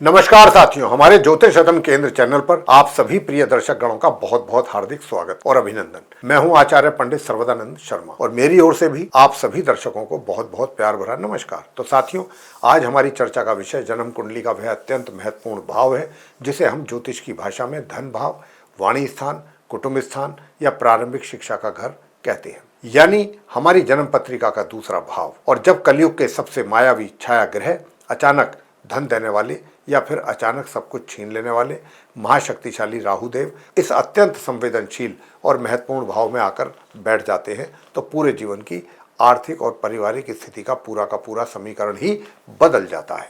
नमस्कार साथियों, हमारे ज्योतिष शतम केंद्र चैनल पर आप सभी प्रिय दर्शक गणों का बहुत बहुत हार्दिक स्वागत और अभिनंदन। मैं हूं आचार्य पंडित सर्वदानंद शर्मा और मेरी ओर से भी आप सभी दर्शकों को बहुत बहुत प्यार भरा नमस्कार। तो साथियों, आज हमारी चर्चा का विषय जन्म कुंडली का वह अत्यंत महत्वपूर्ण भाव है जिसे हम ज्योतिष की भाषा में धन भाव, वाणी स्थान, कुटुंब स्थान या प्रारंभिक शिक्षा का घर कहते हैं, यानी हमारी जन्म पत्रिका का दूसरा भाव। और जब कलयुग के सबसे मायावी छाया ग्रह अचानक धन देने वाले या फिर अचानक सब कुछ छीन लेने वाले महाशक्तिशाली राहुदेव इस अत्यंत संवेदनशील और महत्वपूर्ण भाव में आकर बैठ जाते हैं तो पूरे जीवन की आर्थिक और पारिवारिक स्थिति का पूरा समीकरण ही बदल जाता है।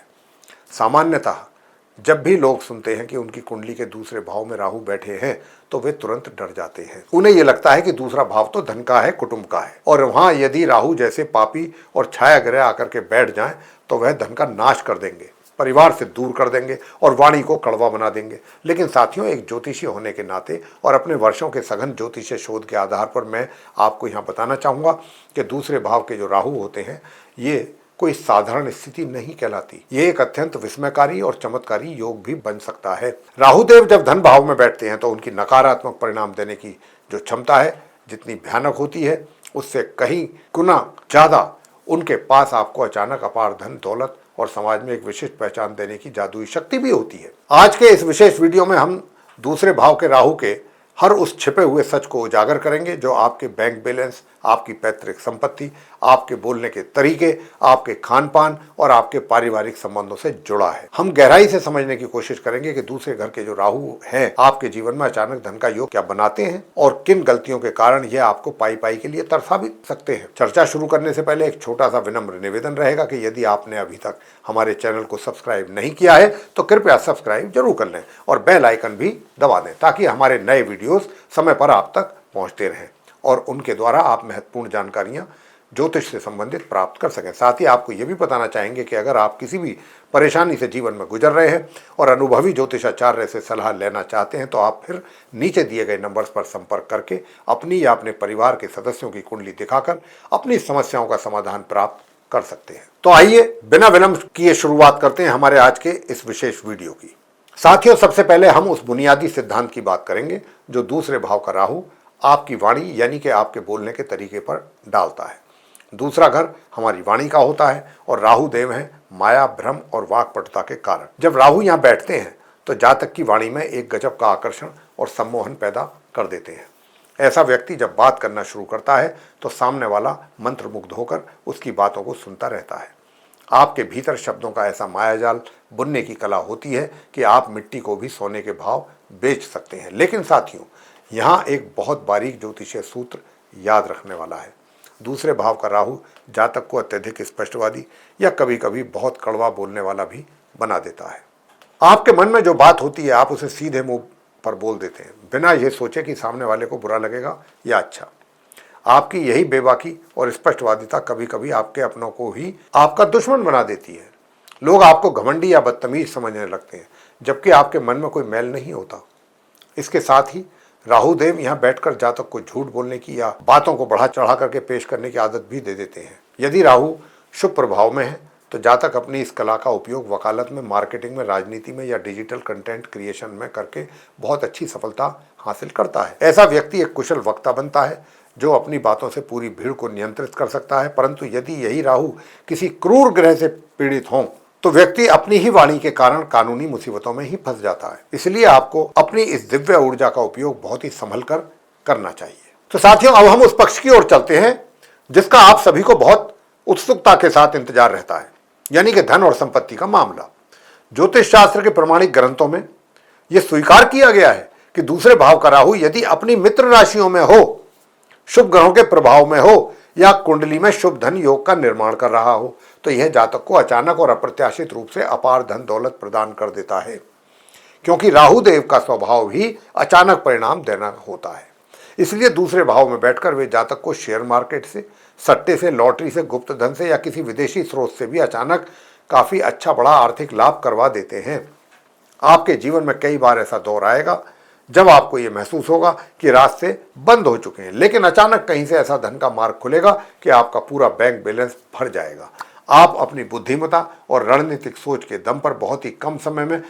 सामान्यतः जब भी लोग सुनते हैं कि उनकी कुंडली के दूसरे भाव में राहु बैठे हैं तो वे तुरंत डर जाते हैं। उन्हें यह लगता है कि दूसरा भाव तो धन का है, कुटुंब का है, और वहां यदि राहु जैसे पापी और छाया ग्रह आकर के बैठ जाएं तो वह धन का नाश कर देंगे, परिवार से दूर कर देंगे और वाणी को कड़वा बना देंगे। लेकिन साथियों, एक ज्योतिषी होने के नाते और अपने वर्षों के सघन ज्योतिषीय शोध के आधार पर मैं आपको यहाँ बताना चाहूँगा कि दूसरे भाव के जो राहु होते हैं ये कोई साधारण स्थिति नहीं कहलाती। ये एक अत्यंत विस्मयकारी और चमत्कारी योग भी बन सकता है। राहुदेव जब धन भाव में बैठते हैं तो उनकी नकारात्मक परिणाम देने की जो क्षमता है जितनी भयानक होती है उससे कहीं गुना ज्यादा उनके पास आपको अचानक अपार धन, दौलत और समाज में एक विशिष्ट पहचान देने की जादुई शक्ति भी होती है। आज के इस विशेष वीडियो में हम दूसरे भाव के राहु के हर उस छिपे हुए सच को उजागर करेंगे जो आपके बैंक बैलेंस, आपकी पैतृक संपत्ति, आपके बोलने के तरीके, आपके खान पान और आपके पारिवारिक संबंधों से जुड़ा है। हम गहराई से समझने की कोशिश करेंगे कि दूसरे घर के जो राहु हैं आपके जीवन में अचानक धन का योग क्या बनाते हैं और किन गलतियों के कारण ये आपको पाई के लिए तरसा भी सकते हैं। चर्चा शुरू करने से पहले एक छोटा सा विनम्र निवेदन रहेगा कि यदि आपने अभी तक हमारे चैनल को सब्सक्राइब नहीं किया है तो कृपया सब्सक्राइब जरूर कर लें और बेल आइकन भी दबा दें ताकि हमारे नए वीडियोस समय पर आप तक पहुंचते रहें और उनके द्वारा आप महत्वपूर्ण जानकारियां ज्योतिष से संबंधित प्राप्त कर सकें। साथ ही आपको यह भी बताना चाहेंगे कि अगर आप किसी भी परेशानी से जीवन में गुजर रहे हैं और अनुभवी ज्योतिषाचार्य से सलाह लेना चाहते हैं तो आप फिर नीचे दिए गए नंबर्स पर संपर्क करके अपनी या अपने परिवार के सदस्यों की कुंडली दिखाकर अपनी समस्याओं का समाधान प्राप्त कर सकते हैं। तो आइए बिना विलंब किए शुरुआत करते हैं हमारे आज के इस विशेष वीडियो की। साथियों, सबसे पहले हम उस बुनियादी सिद्धांत की बात करेंगे जो दूसरे भाव का राहु आपकी वाणी यानी कि आपके बोलने के तरीके पर डालता है। दूसरा घर हमारी वाणी का होता है और राहु देव हैं माया, भ्रम और वाक्पटुता के कारण। जब राहु यहाँ बैठते हैं तो जातक की वाणी में एक गजब का आकर्षण और सम्मोहन पैदा कर देते हैं। ऐसा व्यक्ति जब बात करना शुरू करता है तो सामने वाला मंत्रमुग्ध होकर उसकी बातों को सुनता रहता है। आपके भीतर शब्दों का ऐसा मायाजाल बुनने की कला होती है कि आप मिट्टी को भी सोने के भाव बेच सकते हैं। लेकिन साथियों, यहाँ एक बहुत बारीक ज्योतिषीय सूत्र याद रखने वाला है। दूसरे भाव का राहु जातक को अत्यधिक स्पष्टवादी या कभी कभी बहुत कड़वा बोलने वाला भी बना देता है। आपके मन में जो बात होती है आप उसे सीधे मुंह पर बोल देते हैं बिना ये सोचे कि सामने वाले को बुरा लगेगा या अच्छा। आपकी यही बेबाकी और स्पष्टवादिता कभी कभी आपके अपनों को ही आपका दुश्मन बना देती है। लोग आपको घमंडी या बदतमीज समझने लगते हैं जबकि आपके मन में कोई मैल नहीं होता। इसके साथ ही राहुदेव यहाँ बैठकर जातक को झूठ बोलने की या बातों को बढ़ा चढ़ा करके पेश करने की आदत भी दे देते हैं। यदि राहु शुभ प्रभाव में है तो जातक अपनी इस कला का उपयोग वकालत में, मार्केटिंग में, राजनीति में या डिजिटल कंटेंट क्रिएशन में करके बहुत अच्छी सफलता हासिल करता है। ऐसा व्यक्ति एक कुशल वक्ता बनता है जो अपनी बातों से पूरी भीड़ को नियंत्रित कर सकता है। परंतु यदि यही राहु किसी क्रूर ग्रह से पीड़ित हों तो व्यक्ति अपनी ही वाणी के कारण कानूनी मुसीबतों में ही फंस जाता है। इसलिए आपको अपनी इस दिव्य ऊर्जा का उपयोग बहुत ही संभल कर करना चाहिए। तो साथियों, अब हम उस पक्ष की ओर चलते हैं जिसका आप सभी को बहुत उत्सुकता के साथ इंतजार रहता है, यानी कि धन और संपत्ति का मामला। ज्योतिष शास्त्र के प्रमाणिक ग्रंथों में यह स्वीकार किया गया है कि दूसरे भाव का राहु यदि अपनी मित्र राशियों में हो, शुभ ग्रहों के प्रभाव में हो या कुंडली में शुभ धन योग का निर्माण कर रहा हो तो यह जातक को अचानक और अप्रत्याशित रूप से अपार धन दौलत प्रदान कर देता है, क्योंकि राहु देव का स्वभाव ही अचानक परिणाम देना होता है। इसलिए दूसरे भाव में बैठकर वे जातक को शेयर मार्केट से, सट्टे से, लॉटरी से, गुप्त धन से या किसी विदेशी स्रोत से भी अचानक काफी अच्छा बड़ा आर्थिक लाभ करवा देते हैं। आपके जीवन में कई बार ऐसा दौर आएगा जब आपको ये महसूस होगा कि रास्ते बंद हो चुके हैं, लेकिन अचानक कहीं से ऐसा धन का मार्ग खुलेगा कि आपका पूरा बैंक बैलेंस भर जाएगा। आप अपनी बुद्धिमत्ता और रणनीतिक सोच के दम पर बहुत ही कम समय में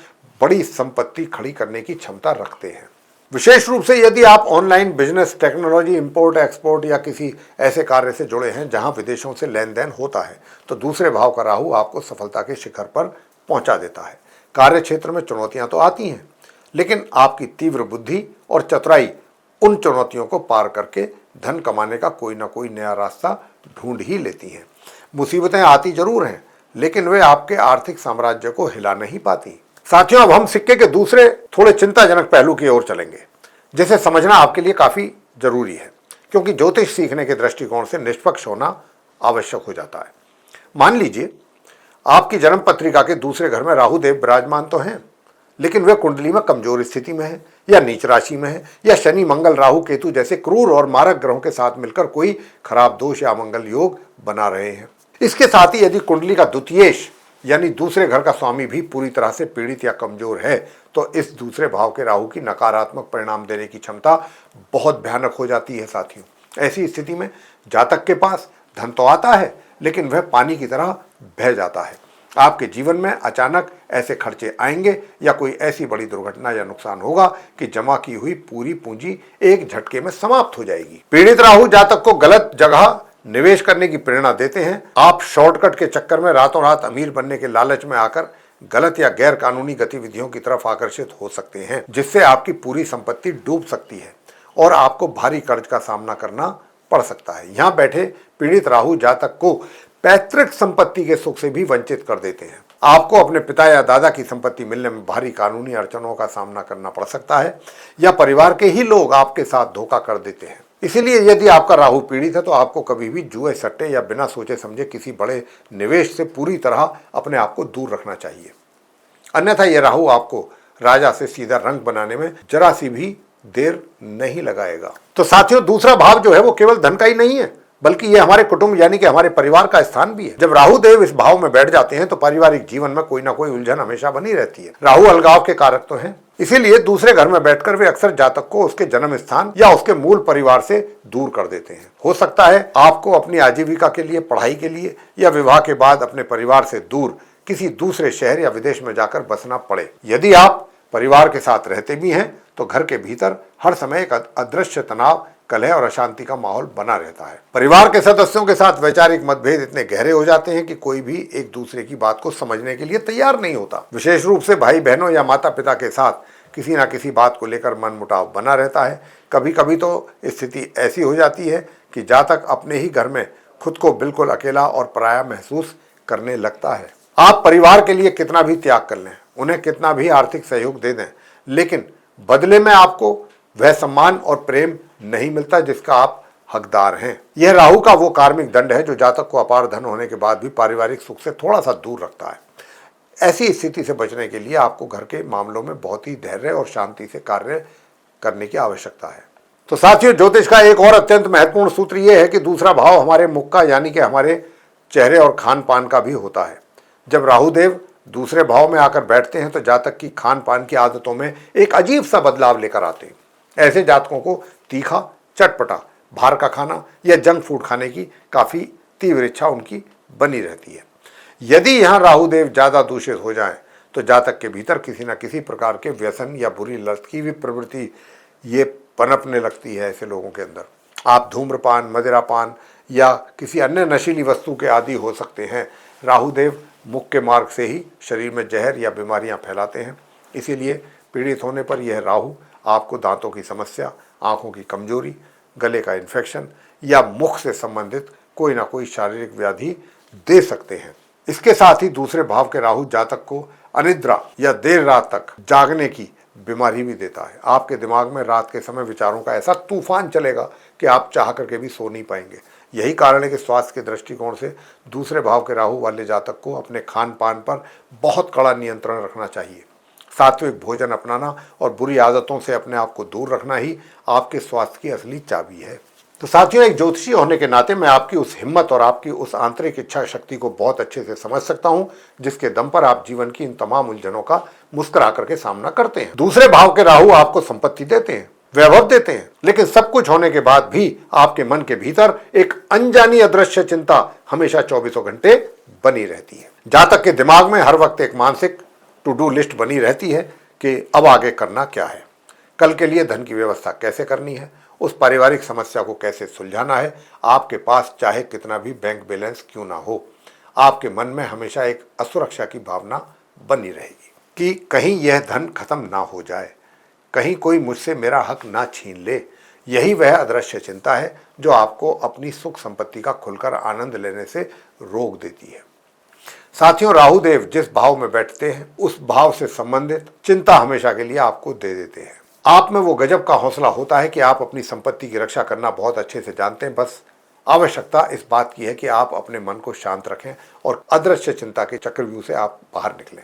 बड़ी संपत्ति खड़ी करने की क्षमता रखते हैं। विशेष रूप से यदि आप online business, technology, import export या किसी ऐसे कार्य से जुड़े हैं जहां विदेशों से लेन देन होता है, तो दूसरे भाव का राहु आपको सफलता के शिखर पर पहुंचा देता है। कार्य क्षेत्र में चुनौतियां तो आती हैं, लेकिन आपकी तीव्र बुद्धि और चतुराई उन चुनौतियों को पार करके धन कमाने का कोई ना कोई नया रास्ता ढूंढ ही लेती हैं। मुसीबतें आती जरूर हैं, लेकिन वे आपके आर्थिक साम्राज्य को हिला नहीं पाती। साथियों, अब हम सिक्के के दूसरे थोड़े चिंताजनक पहलू की ओर चलेंगे, जिसे समझना आपके लिए काफी जरूरी है, क्योंकि ज्योतिष सीखने के दृष्टिकोण से निष्पक्ष होना आवश्यक हो जाता है। मान लीजिए आपकी जन्म पत्रिका के दूसरे घर में राहु देव विराजमान तो हैं, लेकिन वे कुंडली में कमजोर स्थिति में है, या नीच राशि में है, या शनि, मंगल, राहु, केतु जैसे क्रूर और मारक ग्रहों के साथ मिलकर कोई खराब दोष या मंगल योग बना रहे हैं। इसके साथ ही यदि कुंडली का द्वितीयेश यानी दूसरे घर का स्वामी भी पूरी तरह से पीड़ित या कमजोर है, तो इस दूसरे भाव के राहु की नकारात्मक परिणाम देने की क्षमता बहुत भयानक हो जाती है। साथियों, ऐसी स्थिति में जातक के पास धन तो आता है, लेकिन वह पानी की तरह बह जाता है। आपके जीवन में अचानक ऐसे खर्चे आएंगे या कोई ऐसी बड़ी दुर्घटना या नुकसान होगा कि जमा की हुई पूरी पूंजी एक झटके में समाप्त हो जाएगी। पीड़ित राहु जातक को गलत जगह निवेश करने की प्रेरणा देते हैं। आप शॉर्टकट के चक्कर में रातों रात अमीर बनने के लालच में आकर गलत या गैर कानूनी गतिविधियों की तरफ आकर्षित हो सकते हैं, जिससे आपकी पूरी संपत्ति डूब सकती है और आपको भारी कर्ज का सामना करना पड़ सकता है। यहाँ बैठे पीड़ित राहु जातक को पैतृक संपत्ति के सुख से भी वंचित कर देते हैं। आपको अपने पिता या दादा की संपत्ति मिलने में भारी कानूनी अड़चनों का सामना करना पड़ सकता है, या परिवार के ही लोग आपके साथ धोखा कर देते हैं। इसीलिए यदि आपका राहु पीड़ित है तो आपको कभी भी जुए, सट्टे या बिना सोचे समझे किसी बड़े निवेश से पूरी तरह अपने आप को दूर रखना चाहिए। अन्यथा यह राहु आपको राजा से सीधा रंग बनाने में जरा सी भी देर नहीं लगाएगा। तो साथियों, दूसरा भाव जो है वो केवल धन का ही नहीं है, बल्कि ये हमारे कुटुंब यानी कि हमारे परिवार का स्थान भी है। जब राहु देव इस भाव में बैठ जाते हैं तो पारिवारिक जीवन में कोई ना कोई उलझन हमेशा बनी रहती है। राहु अलगाव के कारक तो हैं, इसीलिए दूसरे घर में बैठकर वे अक्सर जातक को उसके जन्म स्थान या उसके मूल परिवार से दूर कर देते हैं। हो सकता है आपको अपनी आजीविका के लिए, पढ़ाई के लिए या विवाह के बाद अपने परिवार से दूर किसी दूसरे शहर या विदेश में जाकर बसना पड़े। यदि आप परिवार के साथ रहते भी हैं तो घर के भीतर हर समय एक अदृश्य तनाव, कलह और अशांति का माहौल बना रहता है। परिवार के सदस्यों के साथ वैचारिक मतभेद इतने गहरे हो जाते हैं कि कोई भी एक दूसरे की बात को समझने के लिए तैयार नहीं होता। विशेष रूप से भाई बहनों या माता पिता के साथ किसी ना किसी बात को लेकर मनमुटाव बना रहता है। कभी कभी तो स्थिति ऐसी हो जाती है कि जातक अपने ही घर में खुद को बिल्कुल अकेला और पराया महसूस करने लगता है। आप परिवार के लिए कितना भी त्याग कर लें, उन्हें कितना भी आर्थिक सहयोग दे दें, लेकिन बदले में आपको वह सम्मान और प्रेम नहीं मिलता जिसका आप हकदार हैं। यह राहु का वो कार्मिक दंड है जो जातक को अपार धन होने के बाद भी पारिवारिक सुख से थोड़ा सा दूर रखता है। ऐसी स्थिति से बचने के लिए आपको घर के मामलों में बहुत ही धैर्य और शांति से कार्य करने की आवश्यकता है। तो साथियों, ज्योतिष का एक और अत्यंत महत्वपूर्ण सूत्र यह है कि दूसरा भाव हमारे मुख का यानी कि हमारे चेहरे और खान पान का भी होता है। जब राहुदेव दूसरे भाव में आकर बैठते हैं तो जातक की खान पान की आदतों में एक अजीब सा बदलाव लेकर आते हैं। ऐसे जातकों को तीखा, चटपटा, बाहर का खाना या जंक फूड खाने की काफी तीव्र इच्छा उनकी बनी रहती है। यदि यहाँ राहुदेव ज्यादा दूषित हो जाएं तो जातक के भीतर किसी न किसी प्रकार के व्यसन या बुरी लत की भी प्रवृत्ति ये पनपने लगती है। ऐसे लोगों के अंदर आप धूम्रपान, मदिरापान या किसी अन्य नशीली वस्तु के आदी हो सकते हैं। राहुदेव मुख के मार्ग से ही शरीर में जहर या बीमारियां फैलाते हैं। इसीलिए पीड़ित होने पर यह राहु आपको दांतों की समस्या, आंखों की कमजोरी, गले का इन्फेक्शन या मुख से संबंधित कोई ना कोई शारीरिक व्याधि दे सकते हैं। इसके साथ ही दूसरे भाव के राहु जातक को अनिद्रा या देर रात तक जागने की बीमारी भी देता है। आपके दिमाग में रात के समय विचारों का ऐसा तूफान चलेगा कि आप चाह करके भी सो नहीं पाएंगे। यही कारण है कि स्वास्थ्य के दृष्टिकोण से दूसरे भाव के राहु वाले जातक को अपने खान पान पर बहुत कड़ा नियंत्रण रखना चाहिए। सात्विक भोजन अपनाना और बुरी आदतों से अपने आप को दूर रखना ही आपके स्वास्थ्य की असली चाबी है। तो साथियों, एक ज्योतिषी होने के नाते मैं आपकी उस हिम्मत और आपकी उस आंतरिक इच्छा शक्ति को बहुत अच्छे से समझ सकता हूं, जिसके दम पर आप जीवन की इन तमाम उलझनों का मुस्कुरा करके सामना करते हैं। दूसरे भाव के राहु आपको संपत्ति देते हैं। वैभव देते हैं, लेकिन सब कुछ होने के बाद भी आपके मन के भीतर एक अनजानी अदृश्य चिंता हमेशा 24 घंटे बनी रहती है। जहां तक कि दिमाग में हर वक्त एक मानसिक टू डू लिस्ट बनी रहती है कि अब आगे करना क्या है, कल के लिए धन की व्यवस्था कैसे करनी है, उस पारिवारिक समस्या को कैसे सुलझाना है। आपके पास चाहे कितना भी बैंक बैलेंस क्यों ना हो, आपके मन में हमेशा एक असुरक्षा की भावना बनी रहेगी कि कहीं यह धन खत्म ना हो जाए, कहीं कोई मुझसे मेरा हक ना छीन ले। यही वह अदृश्य चिंता है जो आपको अपनी सुख संपत्ति का खुलकर आनंद लेने से रोक देती है। साथियों, राहु देव जिस भाव में बैठते हैं उस भाव से संबंधित चिंता हमेशा के लिए आपको दे देते हैं। आप में वो गजब का हौसला होता है कि आप अपनी संपत्ति की रक्षा करना बहुत अच्छे से जानते हैं। बस आवश्यकता इस बात की है कि आप अपने मन को शांत रखें और अदृश्य चिंता के चक्रव्यूह से आप बाहर निकलें।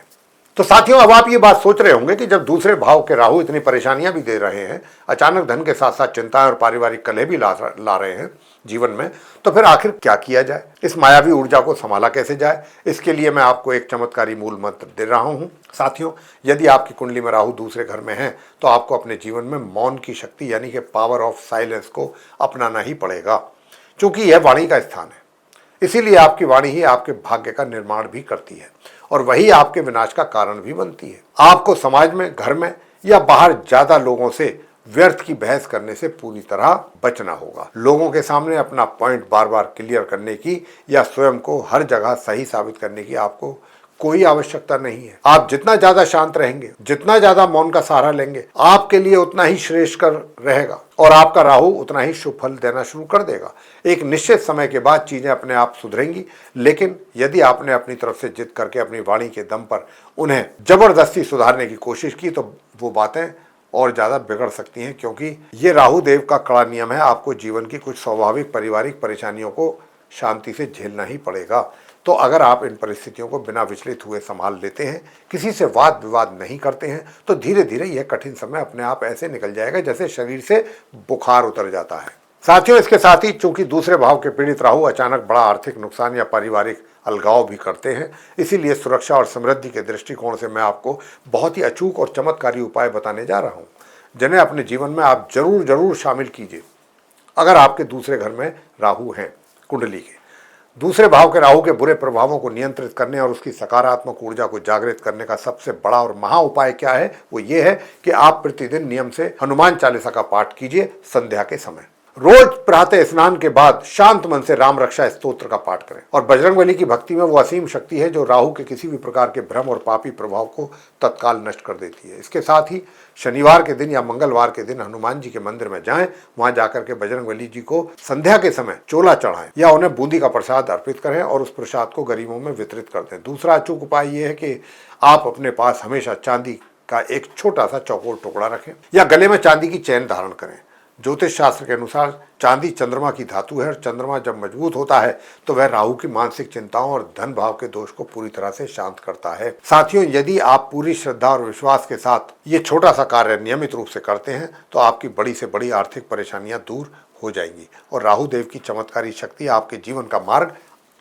तो साथियों, अब आप ये बात सोच रहे होंगे कि जब दूसरे भाव के राहु इतनी परेशानियां भी दे रहे हैं, अचानक धन के साथ साथ चिंताएं और पारिवारिक कलह भी ला रहे हैं जीवन में, तो फिर आखिर क्या किया जाए, इस मायावी ऊर्जा को संभाला कैसे जाए। इसके लिए मैं आपको एक चमत्कारी मूल मंत्र दे रहा हूं। साथियों, यदि आपकी कुंडली में राहु दूसरे घर में है तो आपको अपने जीवन में मौन की शक्ति यानी कि पावर ऑफ साइलेंस को अपनाना ही पड़ेगा, क्योंकि यह वाणी का स्थान है। इसीलिए आपकी वाणी ही आपके भाग्य का निर्माण भी करती है और वही आपके विनाश का कारण भी बनती है। आपको समाज में, घर में या बाहर ज्यादा लोगों से व्यर्थ की बहस करने से पूरी तरह बचना होगा। लोगों के सामने अपना पॉइंट बार बार क्लियर करने की या स्वयं को हर जगह सही साबित करने की आपको कोई आवश्यकता नहीं है। आप जितना ज्यादा शांत रहेंगे, जितना ज्यादा मौन का सहारा लेंगे, आपके लिए उतना ही श्रेष्ठकर रहेगा और आपका राहु उतना ही शुभ फल देना शुरू कर देगा। एक निश्चित समय के बाद चीजें अपने आप सुधरेंगी, लेकिन यदि आपने अपनी तरफ से जिद करके अपनी वाणी के दम पर उन्हें जबरदस्ती सुधारने की कोशिश की तो वो बातें और ज्यादा बिगड़ सकती हैं, क्योंकि ये राहु देव का कड़ा नियम है। आपको जीवन की कुछ स्वाभाविक पारिवारिक परेशानियों को शांति से झेलना ही पड़ेगा। तो अगर आप इन परिस्थितियों को बिना विचलित हुए संभाल लेते हैं, किसी से वाद विवाद नहीं करते हैं, तो धीरे धीरे यह कठिन समय अपने आप ऐसे निकल जाएगा जैसे शरीर से बुखार उतर जाता है। साथियों, इसके साथ ही चूंकि दूसरे भाव के पीड़ित राहु अचानक बड़ा आर्थिक नुकसान या पारिवारिक अलगाव भी करते हैं, इसीलिए सुरक्षा और समृद्धि के दृष्टिकोण से मैं आपको बहुत ही अचूक और चमत्कारी उपाय बताने जा रहा हूँ, जिन्हें अपने जीवन में आप जरूर शामिल कीजिए। अगर आपके दूसरे घर में राहु हैं, कुंडली के दूसरे भाव के राहु के बुरे प्रभावों को नियंत्रित करने और उसकी सकारात्मक ऊर्जा को जागृत करने का सबसे बड़ा और महा उपाय क्या है, वो ये है कि आप प्रतिदिन नियम से हनुमान चालीसा का पाठ कीजिए। संध्या के समय रोज प्रातः स्नान के बाद शांत मन से राम रक्षा स्तोत्र का पाठ करें। और बजरंगबली की भक्ति में वो असीम शक्ति है जो राहु के किसी भी प्रकार के भ्रम और पापी प्रभाव को तत्काल नष्ट कर देती है। इसके साथ ही शनिवार के दिन या मंगलवार के दिन हनुमान जी के मंदिर में जाएं, वहां जाकर के बजरंगबली जी को संध्या के समय चोला चढ़ाएं या उन्हें बूंदी का प्रसाद अर्पित करें और उस प्रसाद को गरीबों में वितरित कर दें। दूसरा अचूक उपाय यह है कि आप अपने पास हमेशा चांदी का एक छोटा सा चौकोर टुकड़ा रखें या गले में चांदी की चैन धारण करें। ज्योतिष शास्त्र के अनुसार चांदी चंद्रमा की धातु है और चंद्रमा जब मजबूत होता है तो वह राहु की मानसिक चिंताओं और धन भाव के दोष को पूरी तरह से शांत करता है। साथियों, यदि आप पूरी श्रद्धा और विश्वास के साथ ये छोटा सा कार्य नियमित रूप से करते हैं तो आपकी बड़ी से बड़ी आर्थिक परेशानियां दूर हो जाएंगी और राहु देव की चमत्कारी शक्ति आपके जीवन का मार्ग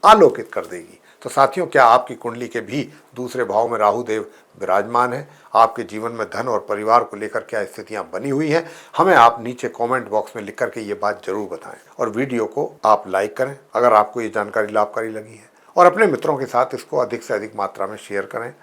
आलोकित कर देगी। तो साथियों, क्या आपकी कुंडली के भी दूसरे भाव में राहु देव विराजमान है? आपके जीवन में धन और परिवार को लेकर क्या स्थितियां बनी हुई हैं? हमें आप नीचे कमेंट बॉक्स में लिख करके ये बात जरूर बताएं और वीडियो को आप लाइक करें अगर आपको ये जानकारी लाभकारी लगी है और अपने मित्रों के साथ इसको अधिक से अधिक मात्रा में शेयर करें।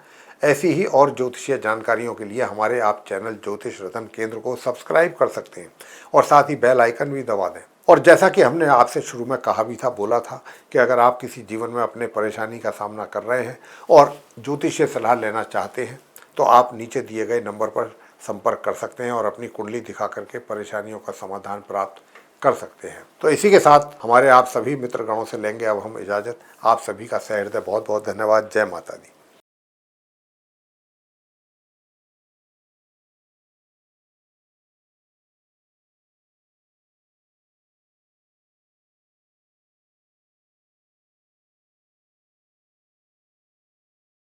ऐसी ही और ज्योतिषीय जानकारियों के लिए हमारे आप चैनल ज्योतिष रतन केंद्र को सब्सक्राइब कर सकते हैं और साथ ही बेल आइकन भी दबा दें। और जैसा कि हमने आपसे शुरू में कहा भी था, बोला था कि अगर आप किसी जीवन में अपने परेशानी का सामना कर रहे हैं और ज्योतिषीय सलाह लेना चाहते हैं तो आप नीचे दिए गए नंबर पर संपर्क कर सकते हैं और अपनी कुंडली दिखा करके परेशानियों का समाधान प्राप्त कर सकते हैं। तो इसी के साथ हमारे आप सभी मित्रगणों से लेंगे अब हम इजाज़त। आप सभी का सहृदय बहुत बहुत धन्यवाद। जय माता दी।